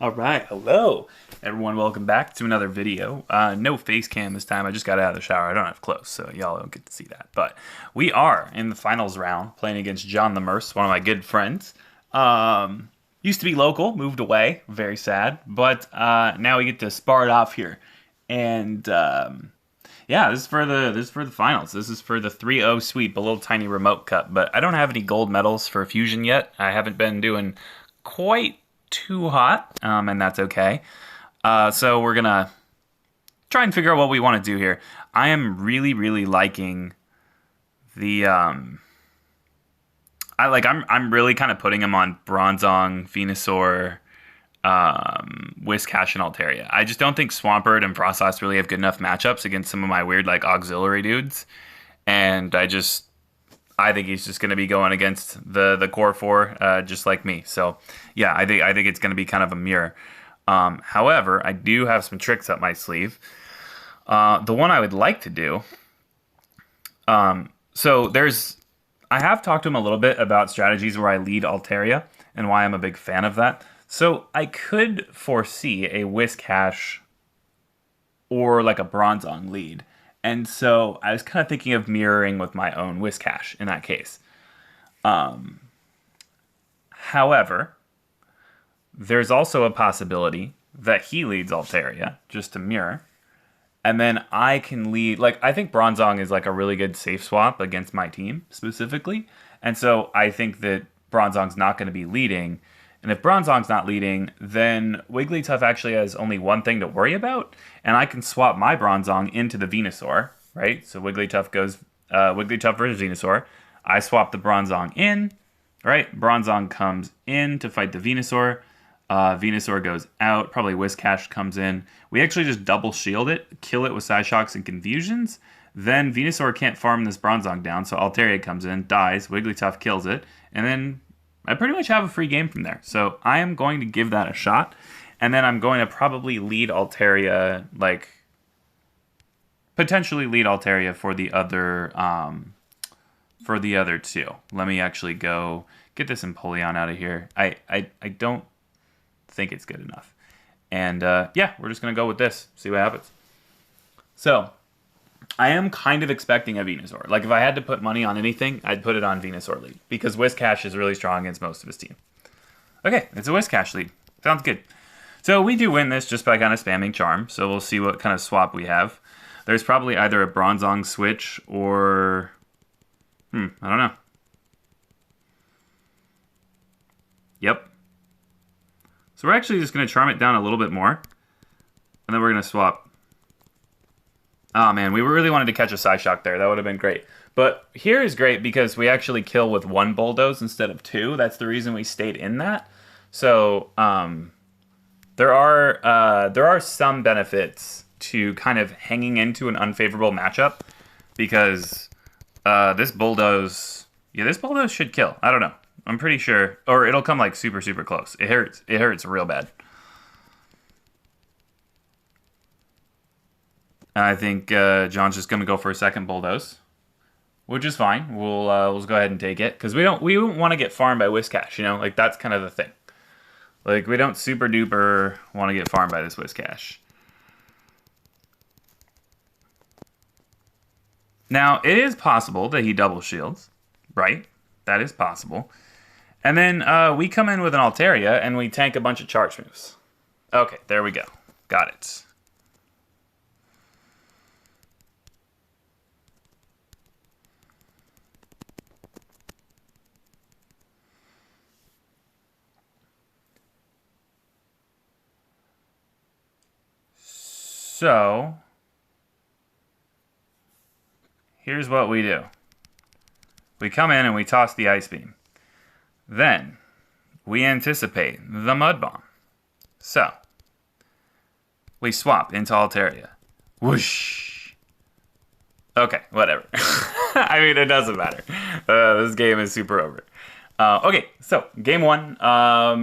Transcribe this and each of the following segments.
All right, hello everyone. Welcome back to another video. No face cam this time. I just got out of the shower. I don't have clothes, so y'all don't get to see that. But we are in the finals round, playing against JonTheMurse, one of my good friends. Used to be local, moved away. Very sad, but now we get to spar it off here. And yeah, this is for the finals. This is for the 3-0 sweep, a little tiny remote cup. But I don't have any gold medals for Fusion yet. I haven't been doing quite too hot, and that's okay. So we're gonna try and figure out what we want to do here. I am really liking the I'm really kind of putting him on Bronzong, Venusaur, Whiscash, and Altaria. I just don't think Swampert and Frostless really have good enough matchups against some of my weird like auxiliary dudes, and I think he's just going to be going against the core four, just like me. So, yeah, I think it's going to be kind of a mirror. However, I do have some tricks up my sleeve. The one I would like to do. I have talked to him a little bit about strategies where I lead Altaria and why I'm a big fan of that. So I could foresee a Whiscash or like a Bronzong lead. And so I was kind of thinking of mirroring with my own Whiscash in that case. However, there's also a possibility that he leads Altaria, just to mirror. And then I can lead, like, I think Bronzong is like a really good safe swap against my team specifically. And so I think that Bronzong's not going to be leading. And if Bronzong's not leading, then Wigglytuff actually has only one thing to worry about, and I can swap my Bronzong into the Venusaur, right? So Wigglytuff goes Wigglytuff versus Venusaur. I swap the Bronzong in, right? Bronzong comes in to fight the Venusaur. Venusaur goes out. Probably Whiscash comes in. We actually just double shield it, kill it with Psyshocks and Confusions. Then Venusaur can't farm this Bronzong down, so Altaria comes in, dies. Wigglytuff kills it, and then I pretty much have a free game from there. So I am going to give that a shot. And then I'm going to probably lead Altaria, like, potentially lead Altaria for the other two. Let me actually go get this Empoleon out of here. I don't think it's good enough. And yeah, we're just going to go with this. See what happens. So I am kind of expecting a Venusaur. Like, if I had to put money on anything, I'd put it on Venusaur lead, because Whiscash is really strong against most of his team. Okay, it's a Whiscash lead. Sounds good. So we do win this just by kind of spamming Charm, so we'll see what kind of swap we have. There's probably either a Bronzong switch or... I don't know. Yep. So we're actually just going to Charm it down a little bit more, and then we're going to swap. Oh man, we really wanted to catch a Psyshock there. That would have been great. But here is great because we actually kill with one Bulldoze instead of two. That's the reason we stayed in that. So there are some benefits to kind of hanging into an unfavorable matchup, because this Bulldoze should kill. I don't know. I'm pretty sure, or it'll come like super close. It hurts. It hurts real bad. I think John's just going to go for a second Bulldoze, which is fine. We'll just go ahead and take it, because we don't want to get farmed by Whiscash, you know? Like, that's kind of the thing. Like, we don't super duper want to get farmed by this Whiscash. Now, it is possible that he double shields, right? That is possible. And then we come in with an Altaria, and we tank a bunch of charge moves. Okay, there we go. Got it. So, here's what we do. We come in and we toss the Ice Beam. Then, we anticipate the Mud Bomb. So, we swap into Altaria. Whoosh! Okay, whatever. I mean, it doesn't matter. This game is super over. Okay, so, game one.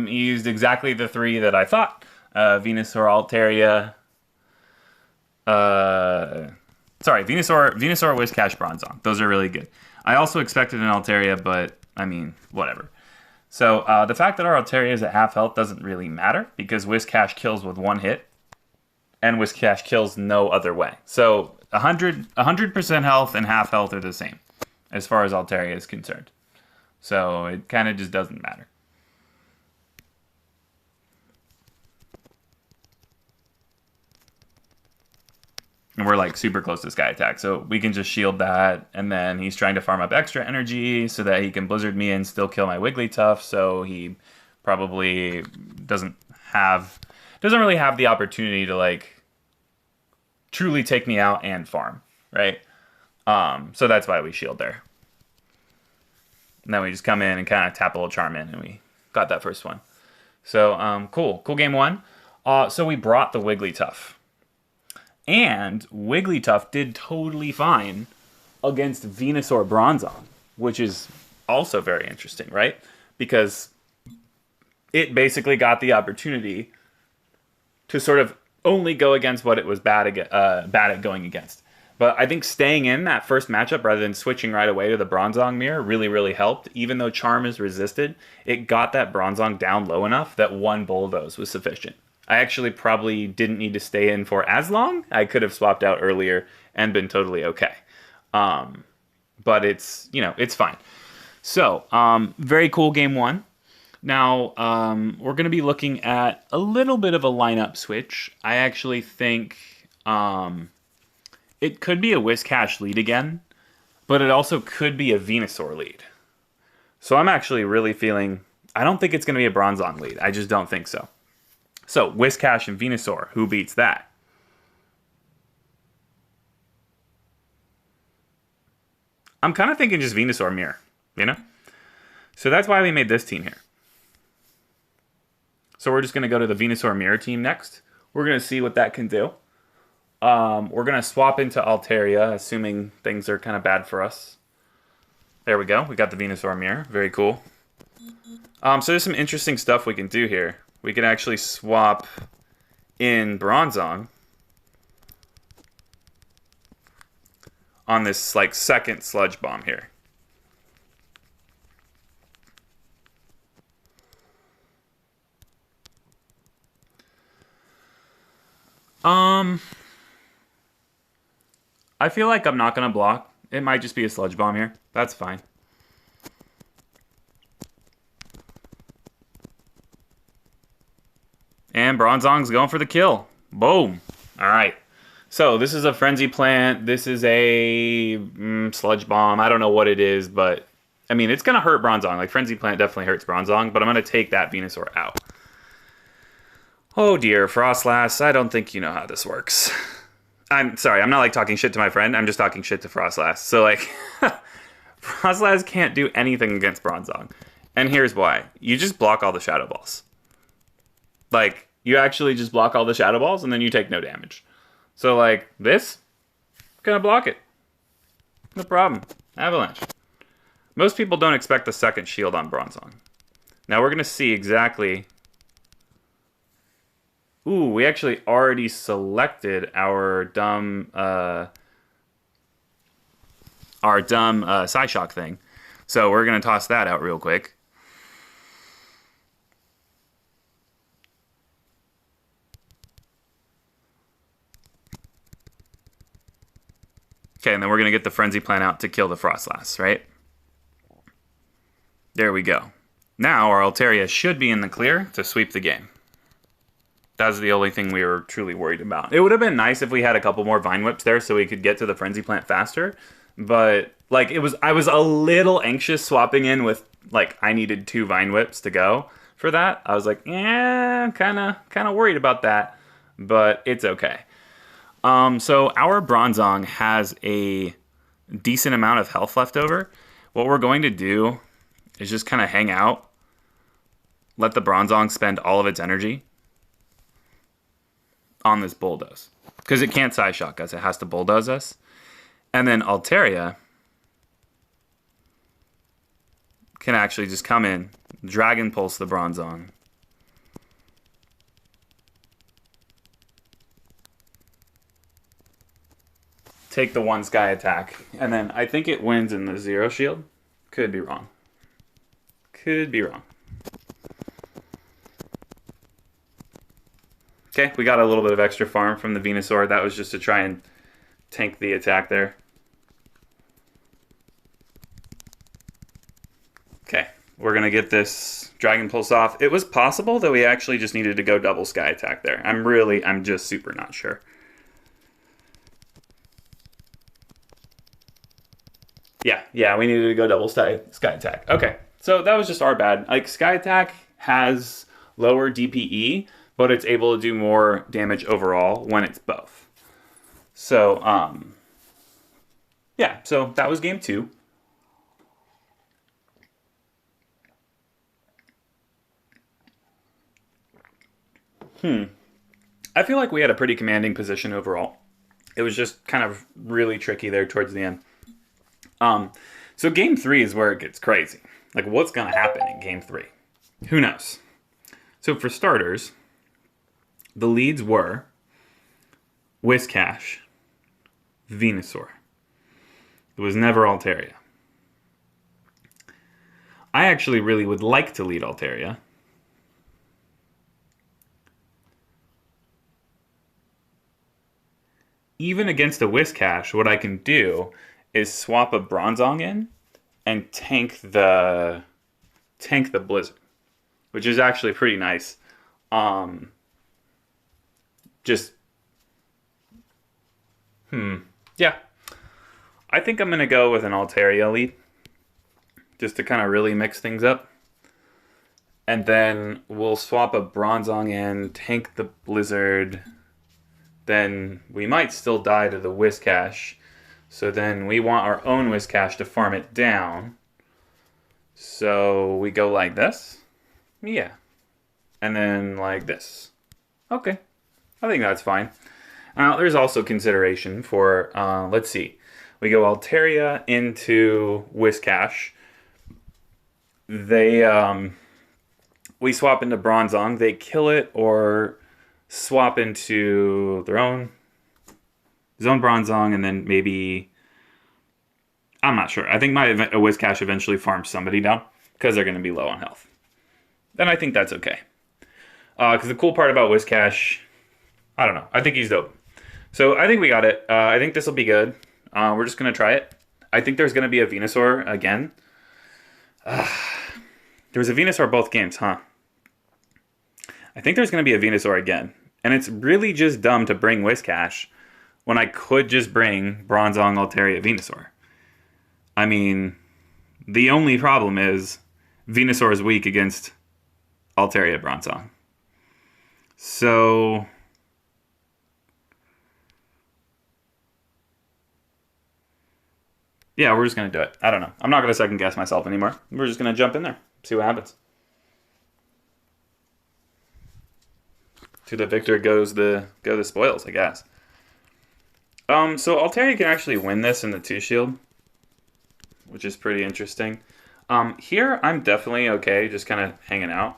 He used exactly the three that I thought. Venusaur, Altaria... Venusaur, Whiscash, Bronzong. Those are really good. I also expected an Altaria, but, I mean, whatever. So the fact that our Altaria is at half health doesn't really matter because Whiscash kills with one hit, and Whiscash kills no other way. So 100% health and half health are the same as far as Altaria is concerned. So it kind of just doesn't matter. And we're like super close to Sky Attack, so we can just shield that, and then he's trying to farm up extra energy so that he can Blizzard me and still kill my Wigglytuff, so he probably doesn't really have the opportunity to like truly take me out and farm, right? So that's why we shield there. And then we just come in and kind of tap a little charm in, and we got that first one. So cool game one. So we brought the Wigglytuff. And Wigglytuff did totally fine against Venusaur Bronzong, which is also very interesting, right? Because it basically got the opportunity to sort of only go against what it was bad at going against. But I think staying in that first matchup rather than switching right away to the Bronzong mirror really, really helped. Even though Charm is resisted, it got that Bronzong down low enough that one Bulldoze was sufficient. I actually probably didn't need to stay in for as long. I could have swapped out earlier and been totally okay. But it's fine. So, very cool game one. Now, we're going to be looking at a little bit of a lineup switch. I actually think it could be a Whiscash lead again, but it also could be a Venusaur lead. So I'm actually really feeling... I don't think it's going to be a Bronzong lead. I just don't think so. So, Whiscash and Venusaur, who beats that? I'm kind of thinking just Venusaur mirror, you know? So that's why we made this team here. So we're just going to go to the Venusaur mirror team next. We're going to see what that can do. We're going to swap into Altaria, assuming things are kind of bad for us. There we go. We got the Venusaur mirror. Very cool. So there's some interesting stuff we can do here. We can actually swap in Bronzong on this like second Sludge Bomb here. I feel like I'm not going to block. It might just be a Sludge Bomb here. That's fine. And Bronzong's going for the kill. Boom. All right. So this is a Frenzy Plant. This is a Sludge Bomb. I don't know what it is, but I mean, it's going to hurt Bronzong. Like, Frenzy Plant definitely hurts Bronzong, but I'm going to take that Venusaur out. Oh dear, Frostlass, I don't think you know how this works. I'm sorry, I'm not like talking shit to my friend. I'm just talking shit to Frostlass. So like, Frostlass can't do anything against Bronzong. And here's why. You just block all the Shadow Balls. Like, you actually just block all the Shadow Balls and then you take no damage. So like, this, gonna block it. No problem. Avalanche. Most people don't expect the second shield on Bronzong. Now we're gonna see exactly... Ooh, we actually already selected our dumb Psyshock thing. So we're going to toss that out real quick. Okay, and then we're going to get the Frenzy Plant out to kill the Frostlass, right? There we go. Now our Altaria should be in the clear to sweep the game. That's the only thing we were truly worried about. It would have been nice if we had a couple more Vine Whips there so we could get to the Frenzy Plant faster. But like I was a little anxious swapping in with like I needed 2 Vine Whips to go for that. I was like, yeah, kind of worried about that, but it's okay. So our Bronzong has a decent amount of health left over. What we're going to do is just kind of hang out, let the Bronzong spend all of its energy on this Bulldoze. Because it can't Psyshock us, it has to Bulldoze us. And then Altaria can actually just come in, Dragon Pulse the Bronzong. Take the 1 Sky Attack. And then I think it wins in the 0 shield. Could be wrong. Could be wrong. Okay, we got a little bit of extra farm from the Venusaur. That was just to try and tank the attack there. Okay, we're going to get this Dragon Pulse off. It was possible that we actually just needed to go double Sky Attack there. I'm just super not sure. Yeah, we needed to go double Sky Attack. Okay, so that was just our bad. Like, Sky Attack has lower DPE, but it's able to do more damage overall when it's both. So, yeah, so that was game 2. I feel like we had a pretty commanding position overall. It was just kind of really tricky there towards the end. So game 3 is where it gets crazy. Like, what's going to happen in game 3? Who knows? So for starters, the leads were Whiscash, Venusaur. It was never Altaria. I actually really would like to lead Altaria. Even against a Whiscash, what I can do is swap a Bronzong in and tank the Blizzard, which is actually pretty nice. Yeah. I think I'm going to go with an Altaria lead, just to kind of really mix things up. And then we'll swap a Bronzong in, tank the Blizzard. Then we might still die to the Whiscash. So then we want our own Whiscash to farm it down. So we go like this. Yeah. And then like this. Okay. I think that's fine. Now, there's also consideration for, let's see. We go Altaria into Whiscash. We swap into Bronzong. They kill it or swap into their own Bronzong, and then maybe, I'm not sure. I think a Whiscash eventually farms somebody down because they're going to be low on health. Then I think that's okay. Because the cool part about Whiscash, I don't know. I think he's dope. So I think we got it. I think this will be good. We're just going to try it. I think there's going to be a Venusaur again. There was a Venusaur both games, huh? I think there's going to be a Venusaur again. And it's really just dumb to bring Whiscash when I could just bring Bronzong, Altaria, Venusaur. I mean, the only problem is Venusaur is weak against Altaria, Bronzong. So yeah, we're just going to do it. I don't know. I'm not going to second guess myself anymore. We're just going to jump in there, see what happens. To the victor go the spoils, I guess. So Altaria can actually win this in the 2-shield, which is pretty interesting. Here, I'm definitely okay, just kind of hanging out.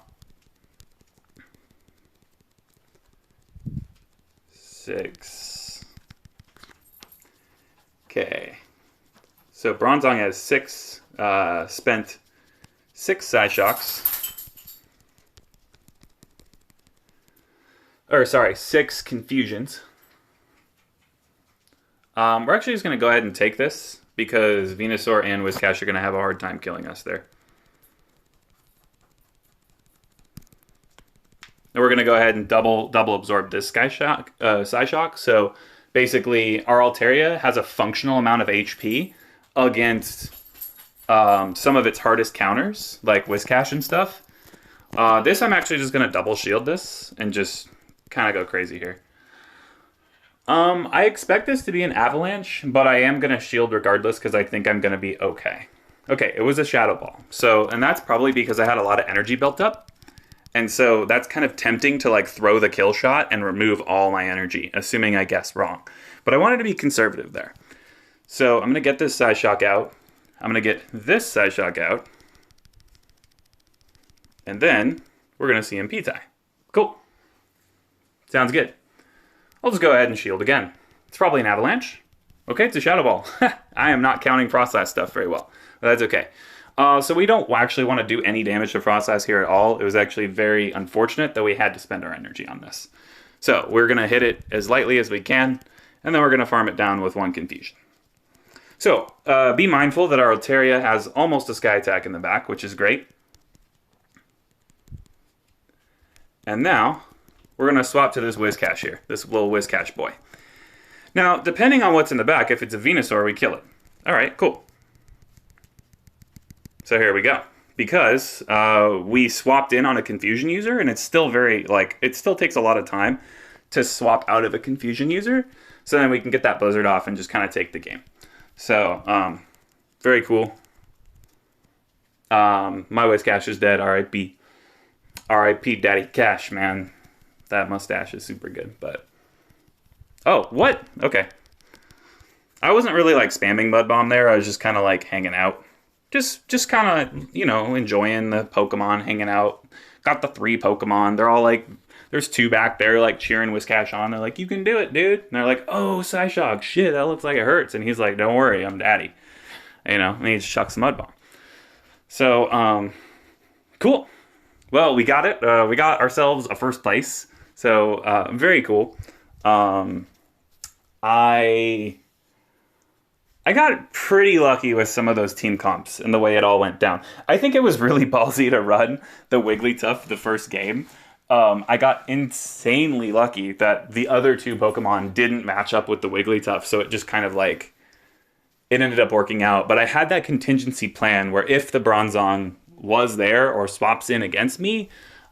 6. Okay. So Bronzong has 6, spent 6 Psyshocks. Or, sorry, 6 Confusions. We're actually just going to go ahead and take this, because Venusaur and Whiscash are going to have a hard time killing us there. And we're going to go ahead and double absorb this Psyshock. So basically, our Altaria has a functional amount of HP against some of its hardest counters, like Whiscash and stuff. This I'm actually just going to double shield this and just kind of go crazy here. I expect this to be an Avalanche, but I am going to shield regardless because I think I'm going to be okay. Okay, it was a Shadow Ball. So, and that's probably because I had a lot of energy built up. And so that's kind of tempting to like throw the kill shot and remove all my energy, assuming I guessed wrong. But I wanted to be conservative there. So I'm going to get this Psyshock out. I'm going to get this Psyshock out. And then we're going to see him P-tie. Cool. Sounds good. I'll just go ahead and shield again. It's probably an Avalanche. Okay, it's a Shadow Ball. I am not counting Frostlass stuff very well, but that's okay. So we don't actually want to do any damage to Frostlass here at all. It was actually very unfortunate that we had to spend our energy on this. So we're going to hit it as lightly as we can, and then we're going to farm it down with 1 confusion. So be mindful that our Altaria has almost a Sky Attack in the back, which is great. And now we're going to swap to this Whiscash here, this little Whiscash boy. Now, depending on what's in the back, if it's a Venusaur, we kill it. All right, cool. So here we go. Because we swapped in on a Confusion user, and it's still very, it still takes a lot of time to swap out of a Confusion user. So then we can get that Blizzard off and just kind of take the game. So, very cool. My Whiscash is dead, R.I.P. R.I.P. Daddy Cash, man. That mustache is super good, but... Oh, what? Okay. I wasn't really, spamming Mud Bomb there. I was just kind of, hanging out. Just kind of, enjoying the Pokemon, hanging out. Got the 3 Pokemon. They're all, there's 2 back there, cheering Whiscash on. They're like, you can do it, dude. And they're like, oh, Psyshock, shit, that looks like it hurts. And he's like, don't worry, I'm daddy. And he just chucks the Mud Bomb. So, cool. Well, we got it. We got ourselves a first place. So, very cool. I got pretty lucky with some of those team comps and the way it all went down. I think it was really ballsy to run the Wigglytuff the first game. I got insanely lucky that the other 2 Pokemon didn't match up with the Wigglytuff, so it just kind of it ended up working out. But I had that contingency plan where if the Bronzong was there or swaps in against me,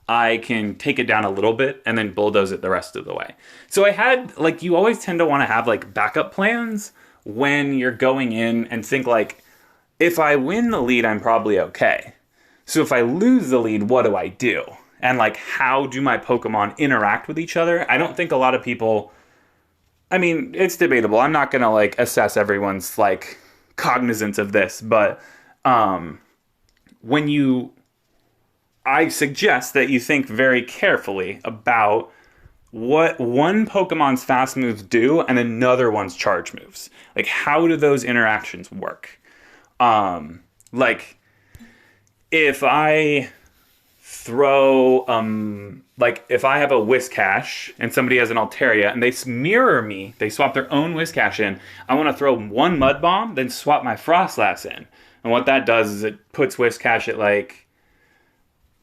I can take it down a little bit and then bulldoze it the rest of the way. So I had, you always tend to want to have, backup plans when you're going in and think, if I win the lead, I'm probably okay. So if I lose the lead, what do I do? And, how do my Pokemon interact with each other? I don't think a lot of people... I mean, it's debatable. I'm not going to, assess everyone's, cognizance of this. But when you... I suggest that you think very carefully about what one Pokemon's fast moves do and another one's charge moves. How do those interactions work? If I throw, if I have a Whiscash and somebody has an Altaria and they mirror me, they swap their own Whiscash in, I want to throw 1 Mud Bomb, then swap my Frostlass in. And what that does is it puts Whiscash at,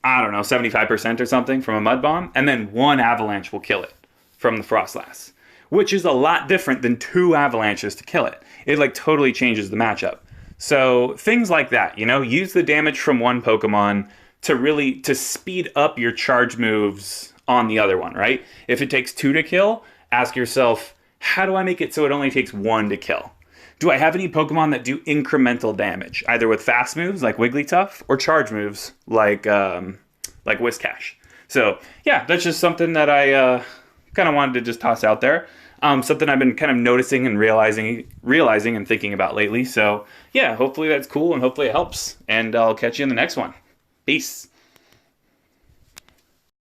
I don't know, 75% or something from a Mud Bomb, and then 1 Avalanche will kill it from the Frostlass, which is a lot different than 2 Avalanches to kill it. It, totally changes the matchup. So, things like that, use the damage from one Pokemon to speed up your charge moves on the other one, right? If it takes 2 to kill, ask yourself, how do I make it so it only takes 1 to kill? Do I have any Pokemon that do incremental damage, either with fast moves like Wigglytuff or charge moves like Whiscash? So yeah, that's just something that I kind of wanted to just toss out there. Something I've been kind of noticing and realizing and thinking about lately. So yeah, hopefully that's cool and hopefully it helps. And I'll catch you in the next one. Peace.